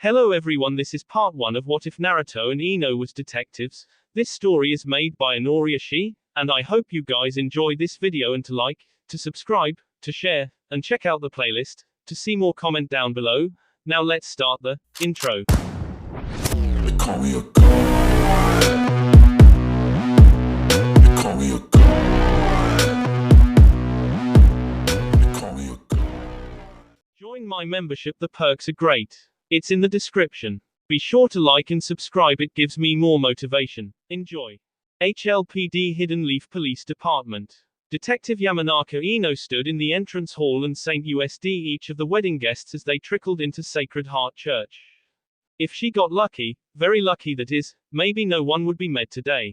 Hello everyone, this is part 1 of What If Naruto and Ino was detectives. This story is made by Inori Ishii, and I hope you guys enjoy this video and to like, to subscribe, to share, and check out the playlist, to see more comment down below. Now let's start the intro. They call me a god. They call me a god. They call me a god. Join my membership, the perks are great. It's in the description. Be sure to like and subscribe, it gives me more motivation. Enjoy. HLPD Hidden Leaf Police Department. Detective Yamanaka Ino stood in the entrance hall and St. USD each of the wedding guests as they trickled into Sacred Heart Church. If she got lucky, very lucky that is, maybe no one would be met today.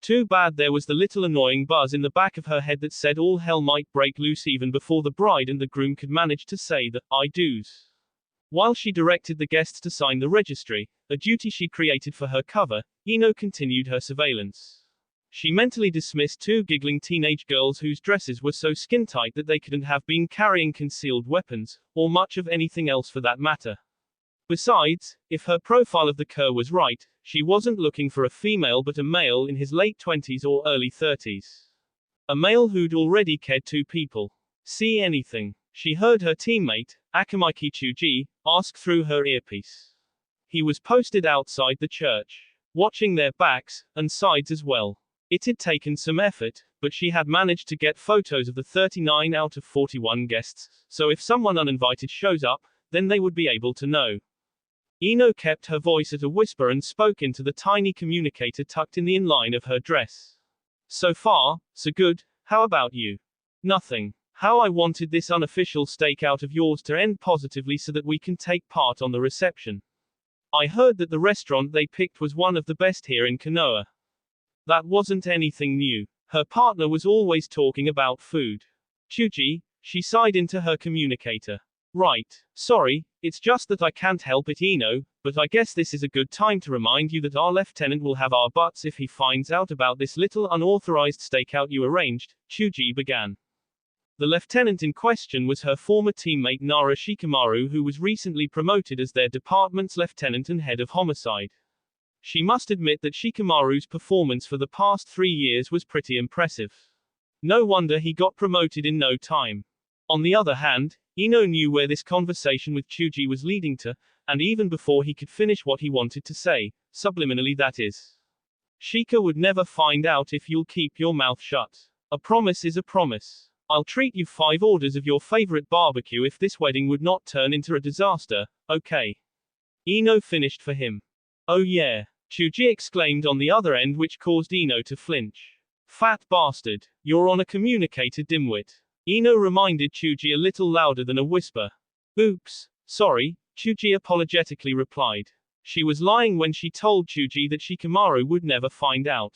Too bad there was the little annoying buzz in the back of her head that said all hell might break loose even before the bride and the groom could manage to say the I do's. While she directed the guests to sign the registry, a duty she created for her cover, Ino continued her surveillance. She mentally dismissed 2 giggling teenage girls whose dresses were so skin-tight that they couldn't have been carrying concealed weapons, or much of anything else for that matter. Besides, if her profile of the cur was right, she wasn't looking for a female but a male in his late 20s or early 30s. A male who'd already killed 2 people. See anything? She heard her teammate, Akamaiki Chuji, ask through her earpiece. He was posted outside the church, watching their backs, and sides as well. It had taken some effort, but she had managed to get photos of the 39 out of 41 guests, so if someone uninvited shows up, then they would be able to know. Ino kept her voice at a whisper and spoke into the tiny communicator tucked in the inline of her dress. So far, so good, how about you? Nothing. How I wanted this unofficial stakeout of yours to end positively so that we can take part on the reception. I heard that the restaurant they picked was one of the best here in Konoha. That wasn't anything new. Her partner was always talking about food. Chuji, she sighed into her communicator. Right. Sorry, it's just that I can't help it, Ino, but I guess this is a good time to remind you that our lieutenant will have our butts if he finds out about this little unauthorized stakeout you arranged, Chuji began. The lieutenant in question was her former teammate Nara Shikamaru, who was recently promoted as their department's lieutenant and head of homicide. She must admit that Shikamaru's performance for the past 3 years was pretty impressive. No wonder he got promoted in no time. On the other hand, Ino knew where this conversation with Chuji was leading to, and even before he could finish what he wanted to say, subliminally that is. Shika would never find out if you'll keep your mouth shut. A promise is a promise. I'll treat you 5 orders of your favorite barbecue if this wedding would not turn into a disaster, okay? Ino finished for him. Oh yeah. Chuji exclaimed on the other end, which caused Ino to flinch. Fat bastard. You're on a communicator, dimwit. Ino reminded Chuji a little louder than a whisper. Oops. Sorry, Chuji apologetically replied. She was lying when she told Chuji that Shikamaru would never find out.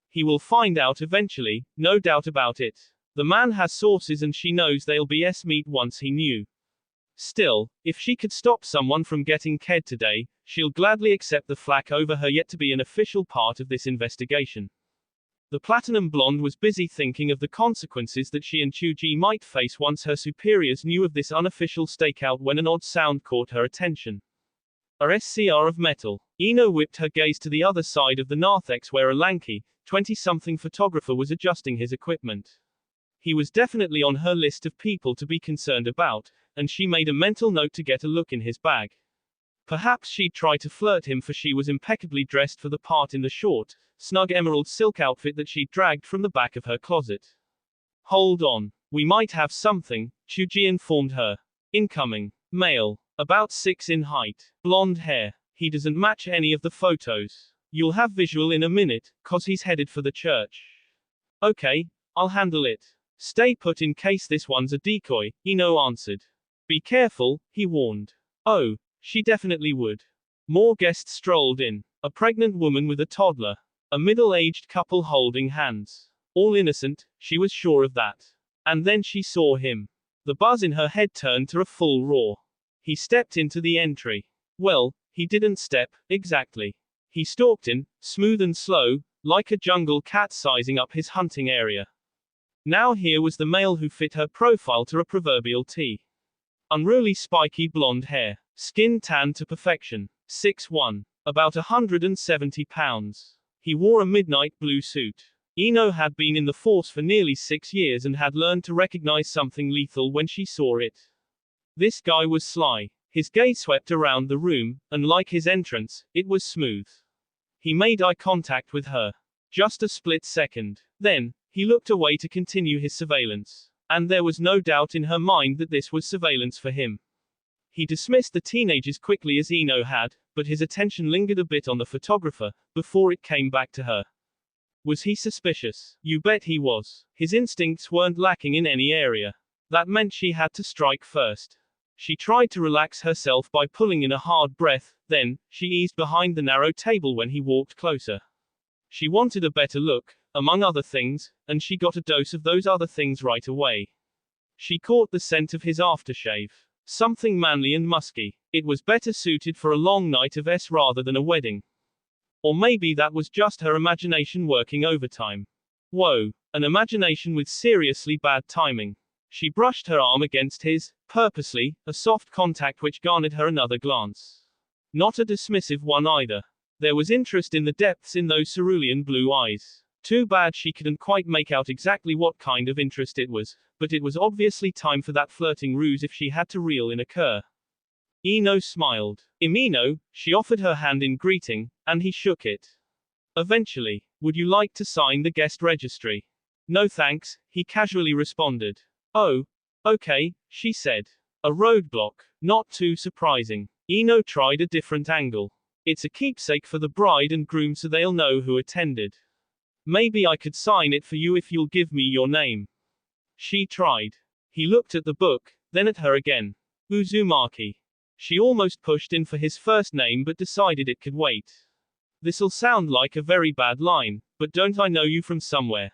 He will find out eventually, no doubt about it. The man has sources and she knows they'll be s-meat once he knew. Still, if she could stop someone from getting killed today, she'll gladly accept the flack over her yet to be an official part of this investigation. The platinum blonde was busy thinking of the consequences that she and Chuji might face once her superiors knew of this unofficial stakeout when an odd sound caught her attention. A SCR of metal. Ino whipped her gaze to the other side of the narthex where a lanky, 20-something photographer was adjusting his equipment. He was definitely on her list of people to be concerned about, and she made a mental note to get a look in his bag. Perhaps she'd try to flirt him, for she was impeccably dressed for the part in the short, snug emerald silk outfit that she'd dragged from the back of her closet. Hold on. We might have something, Chuji informed her. Incoming. Male. About 6 in height. Blonde hair. He doesn't match any of the photos. You'll have visual in a minute, cause he's headed for the church. Okay, I'll handle it. Stay put in case this one's a decoy, Ino answered. Be careful, he warned. Oh, she definitely would. More guests strolled in. A pregnant woman with a toddler. A middle-aged couple holding hands. All innocent, she was sure of that. And then she saw him. The buzz in her head turned to a full roar. He stepped into the entry. Well, he didn't step, exactly. He stalked in, smooth and slow, like a jungle cat sizing up his hunting area. Now here was the male who fit her profile to a proverbial T. Unruly spiky blonde hair. Skin tan to perfection. 6'1". About 170 pounds. He wore a midnight blue suit. Ino had been in the force for nearly 6 years and had learned to recognize something lethal when she saw it. This guy was sly. His gaze swept around the room, and like his entrance, it was smooth. He made eye contact with her. Just a split second. Then, he looked away to continue his surveillance. And there was no doubt in her mind that this was surveillance for him. He dismissed the teenage as quickly as Ino had, but his attention lingered a bit on the photographer, before it came back to her. Was he suspicious? You bet he was. His instincts weren't lacking in any area. That meant she had to strike first. She tried to relax herself by pulling in a hard breath, then, she eased behind the narrow table when he walked closer. She wanted a better look, among other things, and she got a dose of those other things right away. She caught the scent of his aftershave. Something manly and musky. It was better suited for a long night of S rather than a wedding. Or maybe that was just her imagination working overtime. Whoa, an imagination with seriously bad timing. She brushed her arm against his, purposely, a soft contact which garnered her another glance. Not a dismissive one either. There was interest in the depths in those cerulean blue eyes. Too bad she couldn't quite make out exactly what kind of interest it was, but it was obviously time for that flirting ruse if she had to reel in a cur. Ino smiled. Imino, she offered her hand in greeting, and he shook it. Eventually, would you like to sign the guest registry? No thanks, he casually responded. Oh, okay, she said. A roadblock. Not too surprising. Ino tried a different angle. It's a keepsake for the bride and groom so they'll know who attended. Maybe I could sign it for you if you'll give me your name. She tried. He looked at the book, then at her again. Uzumaki. She almost pushed in for his first name but decided it could wait. This'll sound like a very bad line, but don't I know you from somewhere?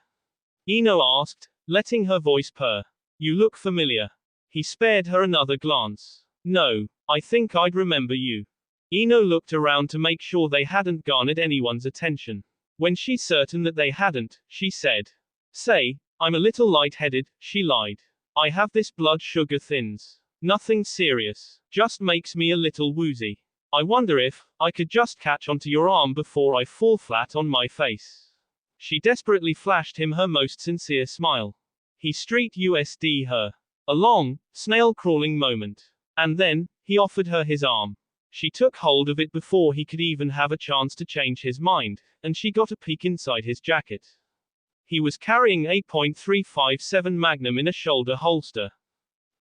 Ino asked, letting her voice purr. You look familiar. He spared her another glance. No, I think I'd remember you. Ino looked around to make sure they hadn't garnered anyone's attention. When she's certain that they hadn't, she said. Say, I'm a little lightheaded, she lied. I have this blood sugar thins. Nothing serious. Just makes me a little woozy. I wonder if I could just catch onto your arm before I fall flat on my face. She desperately flashed him her most sincere smile. He street USD her. A long, snail-crawling moment. And then, he offered her his arm. She took hold of it before he could even have a chance to change his mind, and she got a peek inside his jacket. He was carrying a .357 Magnum in a shoulder holster.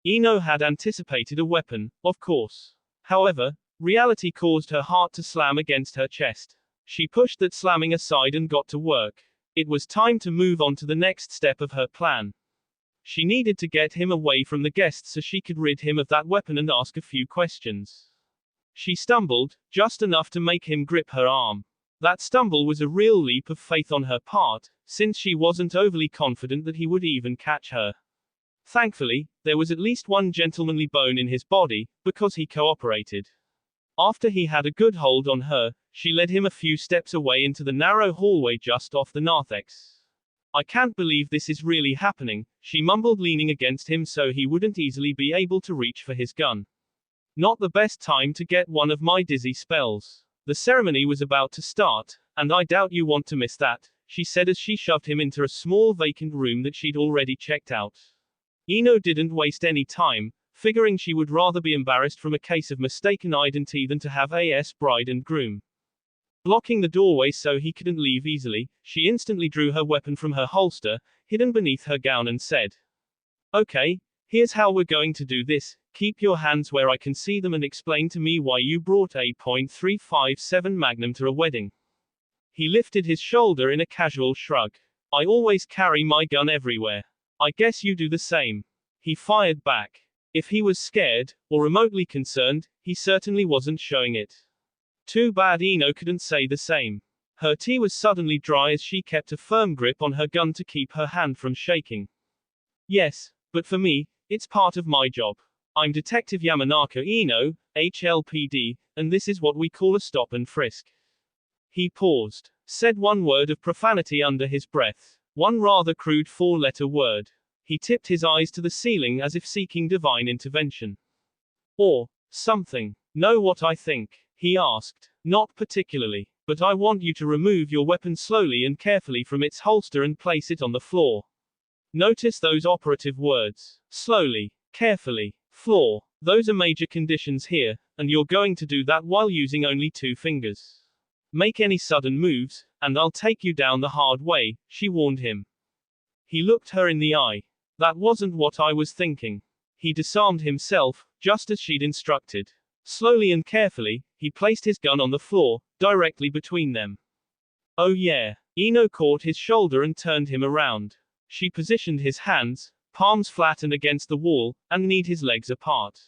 Ino had anticipated a weapon, of course. However, reality caused her heart to slam against her chest. She pushed that slamming aside and got to work. It was time to move on to the next step of her plan. She needed to get him away from the guests so she could rid him of that weapon and ask a few questions. She stumbled, just enough to make him grip her arm. That stumble was a real leap of faith on her part, since she wasn't overly confident that he would even catch her. Thankfully, there was at least one gentlemanly bone in his body, because he cooperated. After he had a good hold on her, she led him a few steps away into the narrow hallway just off the narthex. I can't believe this is really happening, she mumbled, leaning against him so he wouldn't easily be able to reach for his gun. Not the best time to get one of my dizzy spells. The ceremony was about to start, and I doubt you want to miss that, she said as she shoved him into a small vacant room that she'd already checked out. Ino didn't waste any time, figuring she would rather be embarrassed from a case of mistaken identity than to have AS bride and groom. Blocking the doorway so he couldn't leave easily, she instantly drew her weapon from her holster, hidden beneath her gown, and said, Okay, here's how we're going to do this. Keep your hands where I can see them and explain to me why you brought a .357 Magnum to a wedding. He lifted his shoulder in a casual shrug. I always carry my gun everywhere. I guess you do the same. He fired back. If he was scared, or remotely concerned, he certainly wasn't showing it. Too bad Ino couldn't say the same. Her tea was suddenly dry as she kept a firm grip on her gun to keep her hand from shaking. Yes, but for me, it's part of my job. I'm Detective Yamanaka Ino, HLPD, and this is what we call a stop and frisk. He paused, said one word of profanity under his breath, one rather crude four-letter word. He tipped his eyes to the ceiling as if seeking divine intervention. Or something. Know what I think? He asked. Not particularly. But I want you to remove your weapon slowly and carefully from its holster and place it on the floor. Notice those operative words. Slowly, carefully, floor. Those are major conditions here, and you're going to do that while using only 2 fingers. Make any sudden moves, and I'll take you down the hard way, she warned him. He looked her in the eye. That wasn't what I was thinking. He disarmed himself, just as she'd instructed. Slowly and carefully, he placed his gun on the floor, directly between them. Oh yeah. Ino caught his shoulder and turned him around. She positioned his hands, palms flattened against the wall, and kneed his legs apart.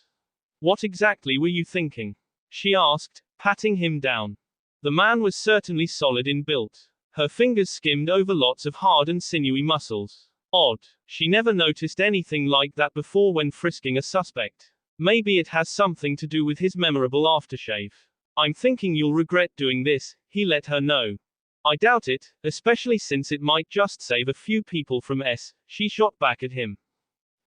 What exactly were you thinking? She asked, patting him down. The man was certainly solid in build. Her fingers skimmed over lots of hard and sinewy muscles. Odd. She never noticed anything like that before when frisking a suspect. Maybe it has something to do with his memorable aftershave. I'm thinking you'll regret doing this, he let her know. I doubt it, especially since it might just save a few people from she shot back at him.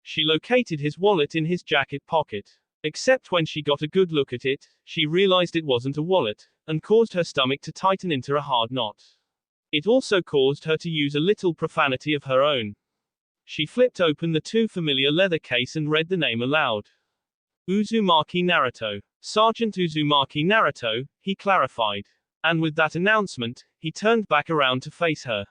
She located his wallet in his jacket pocket. Except when she got a good look at it, she realized it wasn't a wallet, and caused her stomach to tighten into a hard knot. It also caused her to use a little profanity of her own. She flipped open the too familiar leather case and read the name aloud. Uzumaki Naruto. Sergeant Uzumaki Naruto, he clarified. And with that announcement, he turned back around to face her.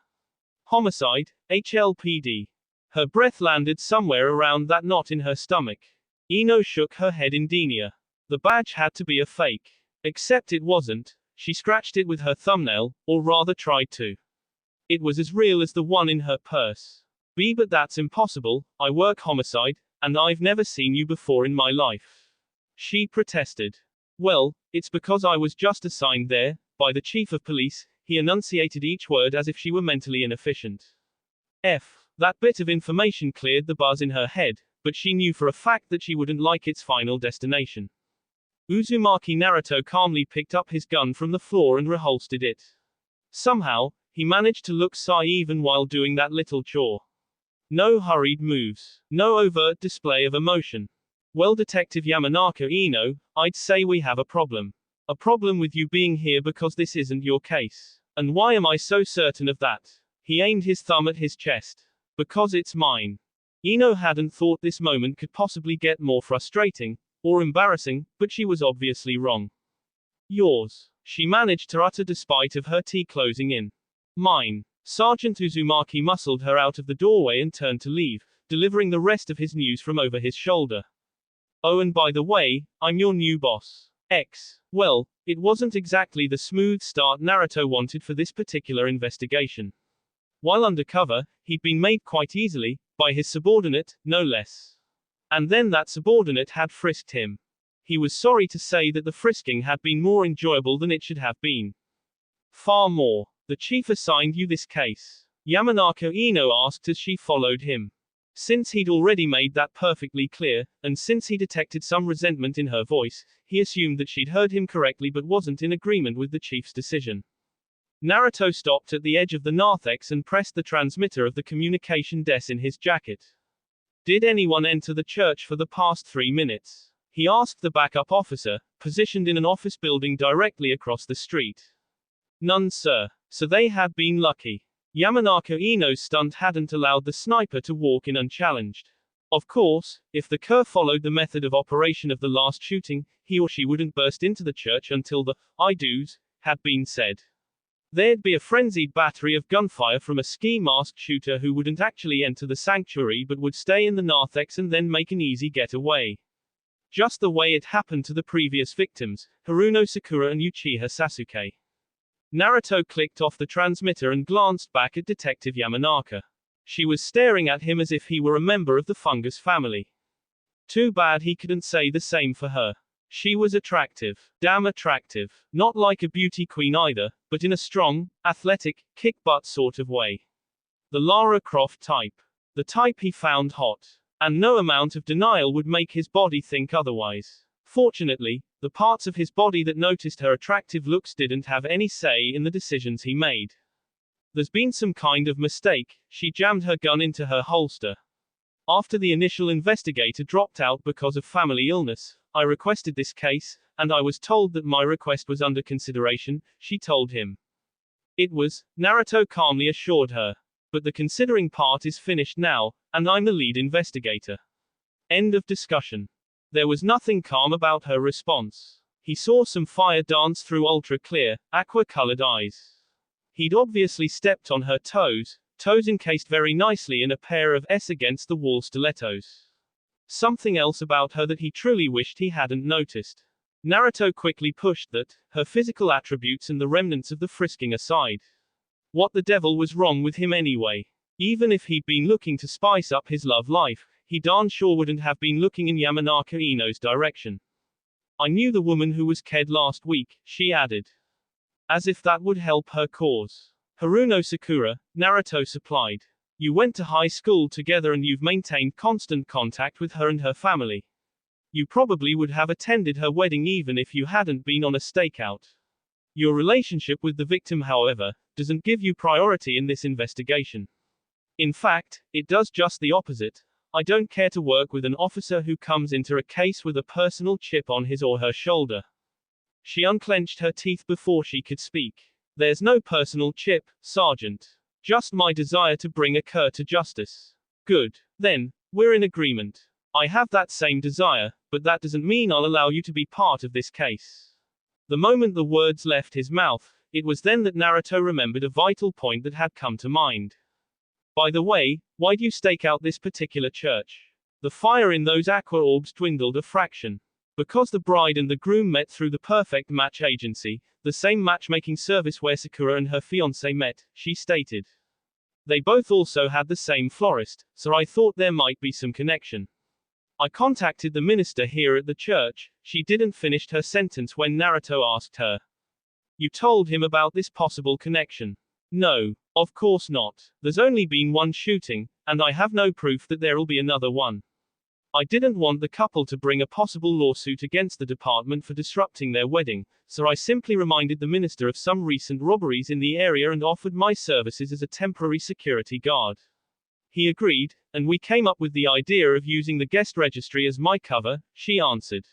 Homicide, HLPD. Her breath landed somewhere around that knot in her stomach. Ino shook her head in denial. The badge had to be a fake. Except it wasn't. She scratched it with her thumbnail, or rather tried to. It was as real as the one in her purse. But that's impossible, I work homicide, and I've never seen you before in my life. She protested. Well, it's because I was just assigned there, by the chief of police, he enunciated each word as if she were mentally inefficient. That bit of information cleared the buzz in her head, but she knew for a fact that she wouldn't like its final destination. Uzumaki Naruto calmly picked up his gun from the floor and reholstered it. Somehow, he managed to look shy even while doing that little chore. No hurried moves. No overt display of emotion. Well, Detective Yamanaka Ino, I'd say we have a problem. A problem with you being here because this isn't your case. And why am I so certain of that? He aimed his thumb at his chest. Because it's mine. Ino hadn't thought this moment could possibly get more frustrating, or embarrassing, but she was obviously wrong. Yours. She managed to utter despite of her tea closing in. Mine. Sergeant Uzumaki muscled her out of the doorway and turned to leave, delivering the rest of his news from over his shoulder. Oh, and by the way, I'm your new boss. Well, it wasn't exactly the smooth start Naruto wanted for this particular investigation. While undercover, he'd been made quite easily, by his subordinate, no less. And then that subordinate had frisked him. He was sorry to say that the frisking had been more enjoyable than it should have been. Far more. The chief assigned you this case? Yamanaka Ino asked as she followed him. Since he'd already made that perfectly clear, and since he detected some resentment in her voice, he assumed that she'd heard him correctly but wasn't in agreement with the chief's decision. Naruto stopped at the edge of the narthex and pressed the transmitter of the communication desk in his jacket. Did anyone enter the church for the past 3 minutes? He asked the backup officer, positioned in an office building directly across the street. None, sir. So they had been lucky. Yamanaka Ino's stunt hadn't allowed the sniper to walk in unchallenged. Of course, if the Kerr followed the method of operation of the last shooting, he or she wouldn't burst into the church until the I do's had been said. There'd be a frenzied battery of gunfire from a ski-masked shooter who wouldn't actually enter the sanctuary but would stay in the narthex and then make an easy getaway. Just the way it happened to the previous victims, Haruno Sakura and Uchiha Sasuke. Naruto clicked off the transmitter and glanced back at Detective Yamanaka. She was staring at him as if he were a member of the fungus family. Too bad he couldn't say the same for her. She was attractive. Damn attractive. Not like a beauty queen either, but in a strong, athletic, kick-butt sort of way. The Lara Croft type. The type he found hot. And no amount of denial would make his body think otherwise. Fortunately, the parts of his body that noticed her attractive looks didn't have any say in the decisions he made. There's been some kind of mistake. She jammed her gun into her holster. After the initial investigator dropped out because of family illness, I requested this case, and I was told that my request was under consideration, she told him. It was, Naruto calmly assured her. But the considering part is finished now, and I'm the lead investigator. End of discussion. There was nothing calm about her response. He saw some fire dance through ultra-clear, aqua-colored eyes. He'd obviously stepped on her toes encased very nicely in a pair of against-the-wall stilettos. Something else about her that he truly wished he hadn't noticed. Naruto quickly pushed that, her physical attributes and the remnants of the frisking aside. What the devil was wrong with him anyway? Even if he'd been looking to spice up his love life, he darn sure wouldn't have been looking in Yamanaka Ino's direction. I knew the woman who was ked last week, she added. As if that would help her cause. Haruno Sakura, Naruto supplied. You went to high school together and you've maintained constant contact with her and her family. You probably would have attended her wedding even if you hadn't been on a stakeout. Your relationship with the victim, however, doesn't give you priority in this investigation. In fact, it does just the opposite. I don't care to work with an officer who comes into a case with a personal chip on his or her shoulder. She unclenched her teeth before she could speak. There's no personal chip, Sergeant. Just my desire to bring a cur to justice. Good. Then, we're in agreement. I have that same desire, but that doesn't mean I'll allow you to be part of this case. The moment the words left his mouth, it was then that Naruto remembered a vital point that had come to mind. By the way, why'd you stake out this particular church? The fire in those aqua orbs dwindled a fraction. Because the bride and the groom met through the Perfect Match Agency, the same matchmaking service where Sakura and her fiancé met, she stated. They both also had the same florist, so I thought there might be some connection. I contacted the minister here at the church. She didn't finish her sentence when Naruto asked her. You told him about this possible connection? No, of course not. There's only been one shooting, and I have no proof that there'll be another one. I didn't want the couple to bring a possible lawsuit against the department for disrupting their wedding, so I simply reminded the minister of some recent robberies in the area and offered my services as a temporary security guard. He agreed, and we came up with the idea of using the guest registry as my cover, she answered.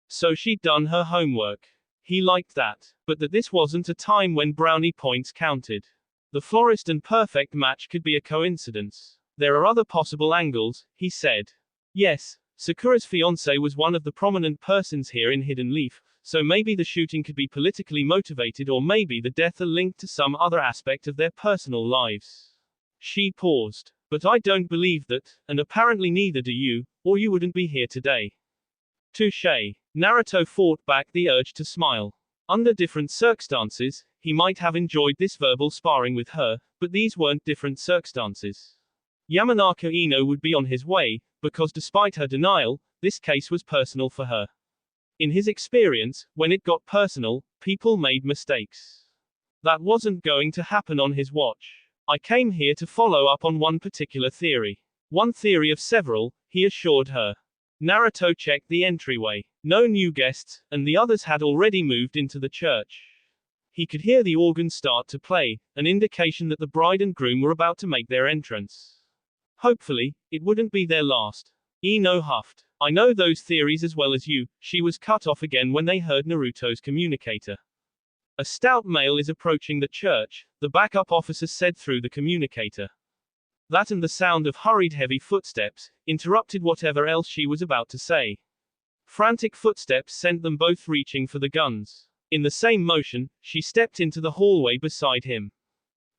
So she'd done her homework. He liked that, but that this wasn't a time when brownie points counted. The florist and perfect match could be a coincidence. There are other possible angles, he said. Yes, Sakura's fiancé was one of the prominent persons here in Hidden Leaf, so maybe the shooting could be politically motivated or maybe the death are linked to some other aspect of their personal lives. She paused. But I don't believe that, and apparently neither do you, or you wouldn't be here today. Touché. Naruto fought back the urge to smile. Under different circumstances, he might have enjoyed this verbal sparring with her, but these weren't different circumstances. Yamanaka Ino would be on his way, because despite her denial, this case was personal for her. In his experience, when it got personal, people made mistakes. That wasn't going to happen on his watch. I came here to follow up on one particular theory. One theory of several, he assured her. Naruto checked the entryway. No new guests, and the others had already moved into the church. He could hear the organ start to play, an indication that the bride and groom were about to make their entrance. Hopefully, it wouldn't be their last. Ino huffed. I know those theories as well as you. She was cut off again when they heard Naruto's communicator. A stout male is approaching the church, the backup officer said through the communicator. That and the sound of hurried heavy footsteps interrupted whatever else she was about to say. Frantic footsteps sent them both reaching for the guns. In the same motion, she stepped into the hallway beside him.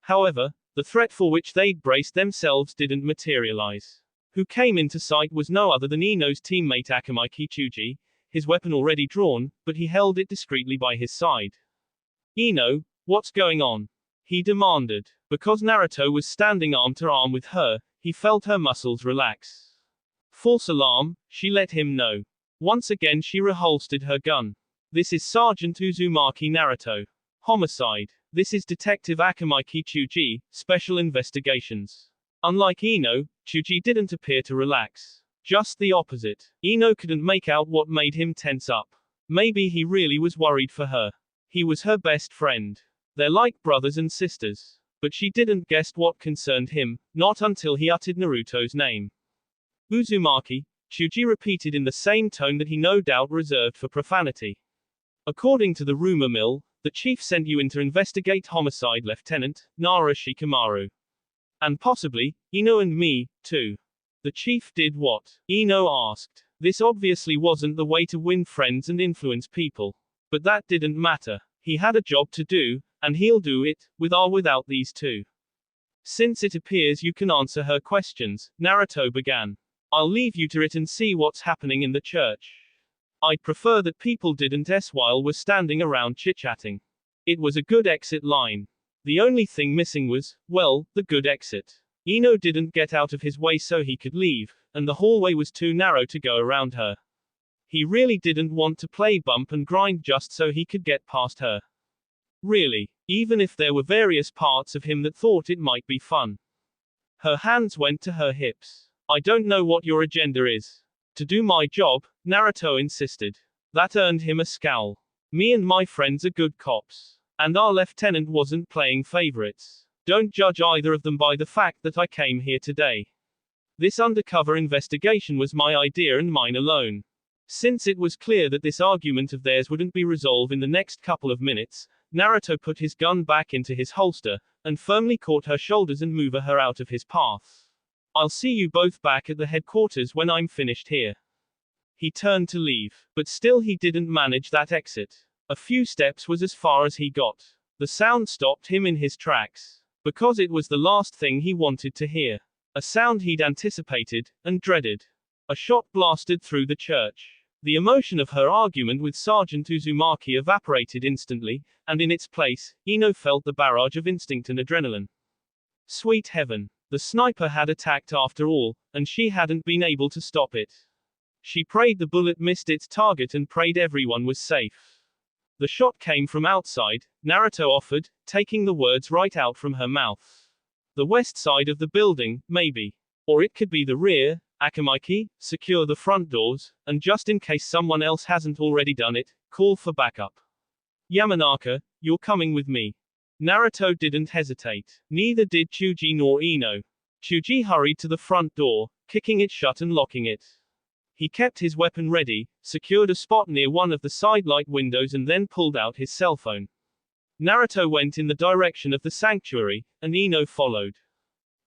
However, the threat for which they'd braced themselves didn't materialize. Who came into sight was no other than Ino's teammate Akamai Kichuji, his weapon already drawn, but he held it discreetly by his side. Ino, what's going on? He demanded. Because Naruto was standing arm to arm with her, he felt her muscles relax. False alarm, she let him know. Once again she reholstered her gun. This is Sergeant Uzumaki Naruto. Homicide. This is Detective Akamai Kichuji, Special Investigations. Unlike Ino, Chuji didn't appear to relax. Just the opposite. Ino couldn't make out what made him tense up. Maybe he really was worried for her. He was her best friend. They're like brothers and sisters. But she didn't guess what concerned him, not until he uttered Naruto's name. Uzumaki, Chuji repeated in the same tone that he no doubt reserved for profanity. According to the rumor mill, the chief sent you in to investigate homicide, Lieutenant Naruto. And possibly, Ino and me, too. The chief did what? Ino asked. This obviously wasn't the way to win friends and influence people. But that didn't matter. He had a job to do, and he'll do it, with or without these two. Since it appears you can answer her questions, Naruto began. I'll leave you to it and see what's happening in the church. I'd prefer that people didn't while we're standing around chit-chatting. It was a good exit line. The only thing missing was, well, the good exit. Ino didn't get out of his way so he could leave, and the hallway was too narrow to go around her. He really didn't want to play bump and grind just so he could get past her. Really, even if there were various parts of him that thought it might be fun. Her hands went to her hips. I don't know what your agenda is. To do my job, Naruto insisted. That earned him a scowl. Me and my friends are good cops. And our lieutenant wasn't playing favorites. Don't judge either of them by the fact that I came here today. This undercover investigation was my idea and mine alone. Since it was clear that this argument of theirs wouldn't be resolved in the next couple of minutes, Naruto put his gun back into his holster, and firmly caught her shoulders and moved her out of his path. I'll see you both back at the headquarters when I'm finished here. He turned to leave, but still he didn't manage that exit. A few steps was as far as he got. The sound stopped him in his tracks. Because it was the last thing he wanted to hear. A sound he'd anticipated, and dreaded. A shot blasted through the church. The emotion of her argument with Sergeant Uzumaki evaporated instantly, and in its place, Ino felt the barrage of instinct and adrenaline. Sweet heaven. The sniper had attacked after all, and she hadn't been able to stop it. She prayed the bullet missed its target and prayed everyone was safe. The shot came from outside, Naruto offered, taking the words right out from her mouth. The west side of the building, maybe. Or it could be the rear. Akamaiki, secure the front doors, and just in case someone else hasn't already done it, call for backup. Yamanaka, you're coming with me. Naruto didn't hesitate. Neither did Chuji nor Ino. Chuji hurried to the front door, kicking it shut and locking it. He kept his weapon ready, secured a spot near one of the side light windows and then pulled out his cell phone. Naruto went in the direction of the sanctuary, and Ino followed.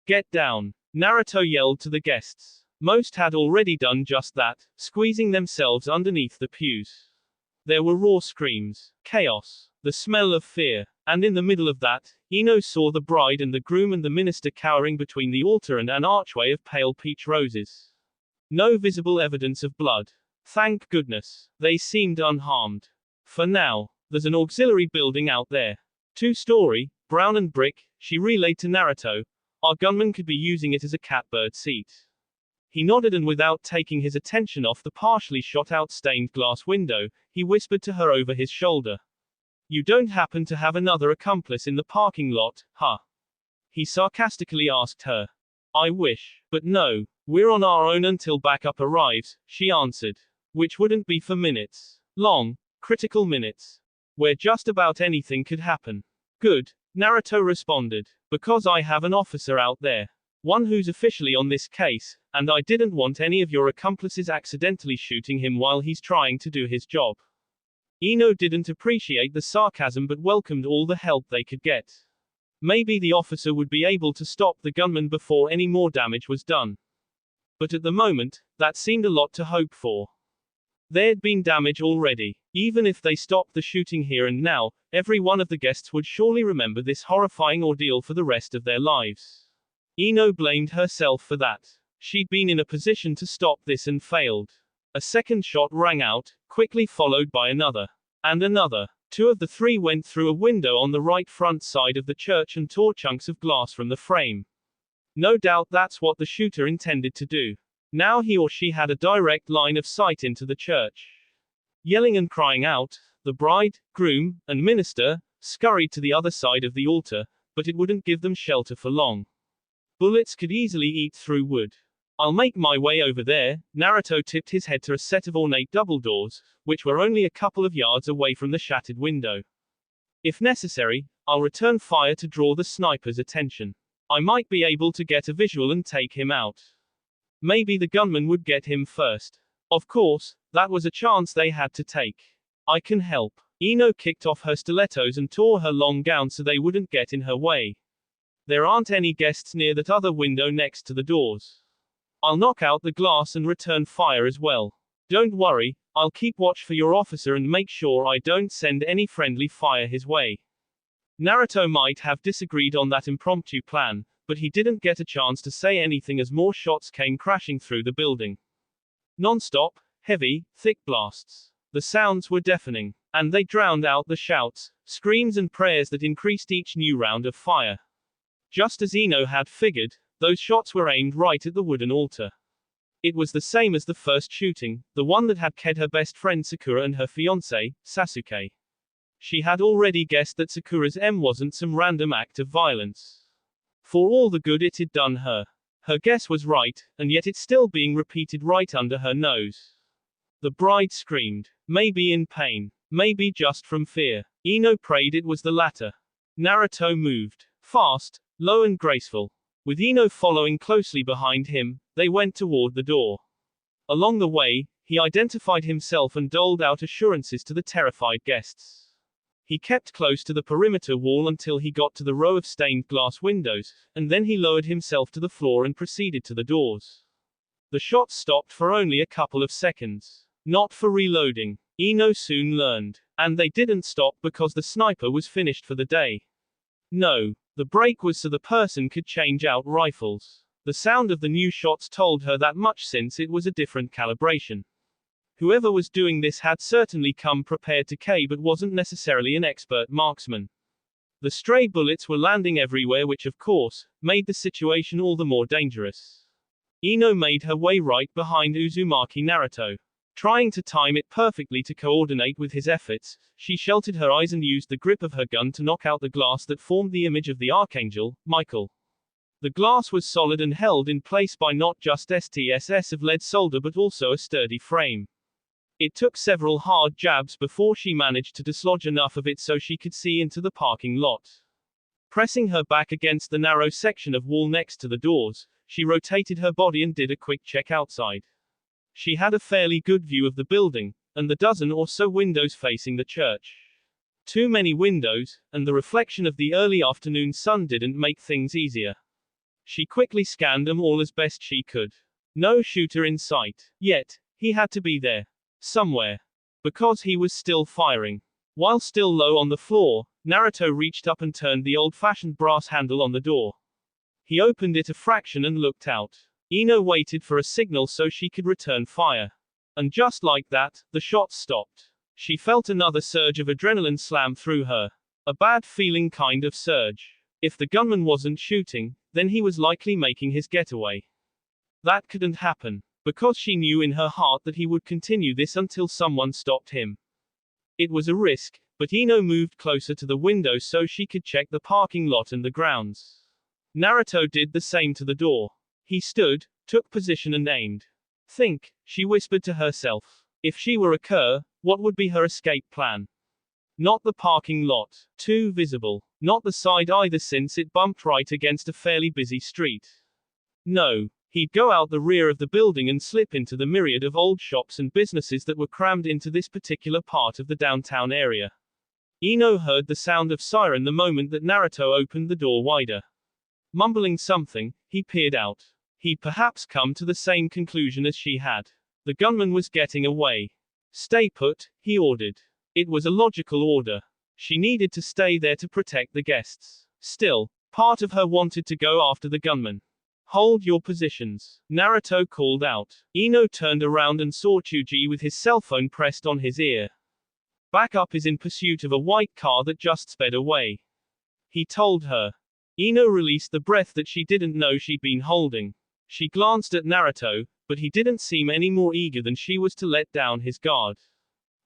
Get down. Naruto yelled to the guests. Most had already done just that, squeezing themselves underneath the pews. There were raw screams, chaos, the smell of fear, and in the middle of that, Ino saw the bride and the groom and the minister cowering between the altar and an archway of pale peach roses. No visible evidence of blood. Thank goodness. They seemed unharmed. For now. There's an auxiliary building out there. 2-story, brown and brick, she relayed to Naruto. Our gunman could be using it as a catbird seat. He nodded and without taking his attention off the partially shot out stained glass window, he whispered to her over his shoulder. You don't happen to have another accomplice in the parking lot, huh? He sarcastically asked her. I wish. But no. We're on our own until backup arrives, she answered. Which wouldn't be for minutes. Long, critical minutes. Where just about anything could happen. Good. Naruto responded. Because I have an officer out there. One who's officially on this case, and I didn't want any of your accomplices accidentally shooting him while he's trying to do his job. Ino didn't appreciate the sarcasm but welcomed all the help they could get. Maybe the officer would be able to stop the gunman before any more damage was done. But at the moment, that seemed a lot to hope for. There'd been damage already. Even if they stopped the shooting here and now, every one of the guests would surely remember this horrifying ordeal for the rest of their lives. Ino blamed herself for that. She'd been in a position to stop this and failed. A second shot rang out, quickly followed by another. And another. 2 of the 3 went through a window on the right front side of the church and tore chunks of glass from the frame. No doubt that's what the shooter intended to do. Now he or she had a direct line of sight into the church. Yelling and crying out, the bride, groom, and minister scurried to the other side of the altar, but it wouldn't give them shelter for long. Bullets could easily eat through wood. I'll make my way over there. Naruto tipped his head to a set of ornate double doors, which were only a couple of yards away from the shattered window. If necessary, I'll return fire to draw the sniper's attention. I might be able to get a visual and take him out. Maybe the gunman would get him first. Of course, that was a chance they had to take. I can help. Ino kicked off her stilettos and tore her long gown so they wouldn't get in her way. There aren't any guests near that other window next to the doors. I'll knock out the glass and return fire as well. Don't worry, I'll keep watch for your officer and make sure I don't send any friendly fire his way. Naruto might have disagreed on that impromptu plan, but he didn't get a chance to say anything as more shots came crashing through the building. Non-stop, heavy, thick blasts. The sounds were deafening, and they drowned out the shouts, screams and prayers that increased each new round of fire. Just as Ino had figured, those shots were aimed right at the wooden altar. It was the same as the first shooting, the one that had killed her best friend Sakura and her fiancé, Sasuke. She had already guessed that Sakura's aim wasn't some random act of violence. For all the good it had done her. Her guess was right, and yet it's still being repeated right under her nose. The bride screamed, maybe in pain, maybe just from fear. Ino prayed it was the latter. Naruto moved, fast, low and graceful. With Ino following closely behind him, they went toward the door. Along the way, he identified himself and doled out assurances to the terrified guests. He kept close to the perimeter wall until he got to the row of stained glass windows, and then he lowered himself to the floor and proceeded to the doors. The shots stopped for only a couple of seconds. Not for reloading. Ino soon learned. And they didn't stop because the sniper was finished for the day. No. The break was so the person could change out rifles. The sound of the new shots told her that much since it was a different calibration. Whoever was doing this had certainly come prepared to kill but wasn't necessarily an expert marksman. The stray bullets were landing everywhere which of course, made the situation all the more dangerous. Ino made her way right behind Uzumaki Naruto. Trying to time it perfectly to coordinate with his efforts, she sheltered her eyes and used the grip of her gun to knock out the glass that formed the image of the Archangel, Michael. The glass was solid and held in place by not just STSS of lead solder but also a sturdy frame. It took several hard jabs before she managed to dislodge enough of it so she could see into the parking lot. Pressing her back against the narrow section of wall next to the doors, she rotated her body and did a quick check outside. She had a fairly good view of the building, and the dozen or so windows facing the church. Too many windows, and the reflection of the early afternoon sun didn't make things easier. She quickly scanned them all as best she could. No shooter in sight. Yet, he had to be there. Somewhere. Because he was still firing. While still low on the floor, Naruto reached up and turned the old-fashioned brass handle on the door. He opened it a fraction and looked out. Ino waited for a signal so she could return fire. And just like that, the shots stopped. She felt another surge of adrenaline slam through her. A bad feeling kind of surge. If the gunman wasn't shooting, then he was likely making his getaway. That couldn't happen. Because she knew in her heart that he would continue this until someone stopped him. It was a risk, but Ino moved closer to the window so she could check the parking lot and the grounds. Naruto did the same to the door. He stood, took position and aimed. Think, she whispered to herself. If she were a cur, what would be her escape plan? Not the parking lot. Too visible. Not the side either since it bumped right against a fairly busy street. No. He'd go out the rear of the building and slip into the myriad of old shops and businesses that were crammed into this particular part of the downtown area. Ino heard the sound of siren the moment that Naruto opened the door wider. Mumbling something, he peered out. He'd perhaps come to the same conclusion as she had. The gunman was getting away. Stay put, he ordered. It was a logical order. She needed to stay there to protect the guests. Still, part of her wanted to go after the gunman. Hold your positions, Naruto called out. Ino turned around and saw Chuji with his cell phone pressed on his ear. Backup is in pursuit of a white car that just sped away. He told her. Ino released the breath that she didn't know she'd been holding. She glanced at Naruto, but he didn't seem any more eager than she was to let down his guard.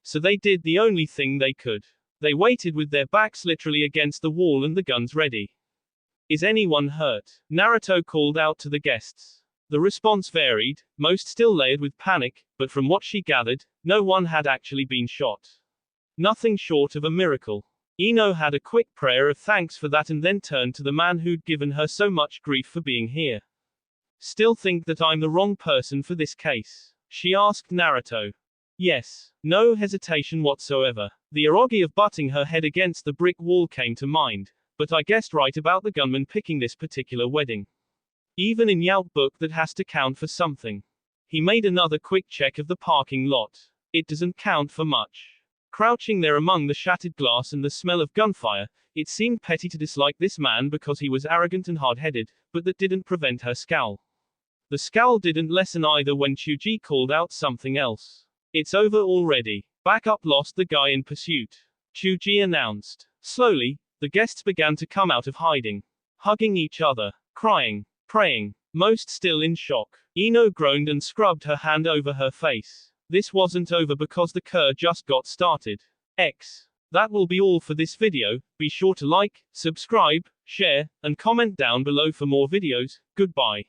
So they did the only thing they could. They waited with their backs literally against the wall and the guns ready. Is anyone hurt? Naruto called out to the guests. The response varied, most still layered with panic, but from what she gathered, no one had actually been shot. Nothing short of a miracle. Ino had a quick prayer of thanks for that and then turned to the man who'd given her so much grief for being here. Still think that I'm the wrong person for this case? She asked Naruto. Yes, no hesitation whatsoever. The eroge of butting her head against the brick wall came to mind, but I guessed right about the gunman picking this particular wedding. Even in Yelp book that has to count for something. He made another quick check of the parking lot. It doesn't count for much. Crouching there among the shattered glass and the smell of gunfire, it seemed petty to dislike this man because he was arrogant and hard-headed, but that didn't prevent her scowl. The scowl didn't lessen either when Chuji called out something else. It's over already. Backup lost the guy in pursuit. Chuji announced. Slowly, the guests began to come out of hiding. Hugging each other. Crying. Praying. Most still in shock. Ino groaned and scrubbed her hand over her face. This wasn't over because the cure just got started. That will be all for this video. Be sure to like, subscribe, share, and comment down below for more videos. Goodbye.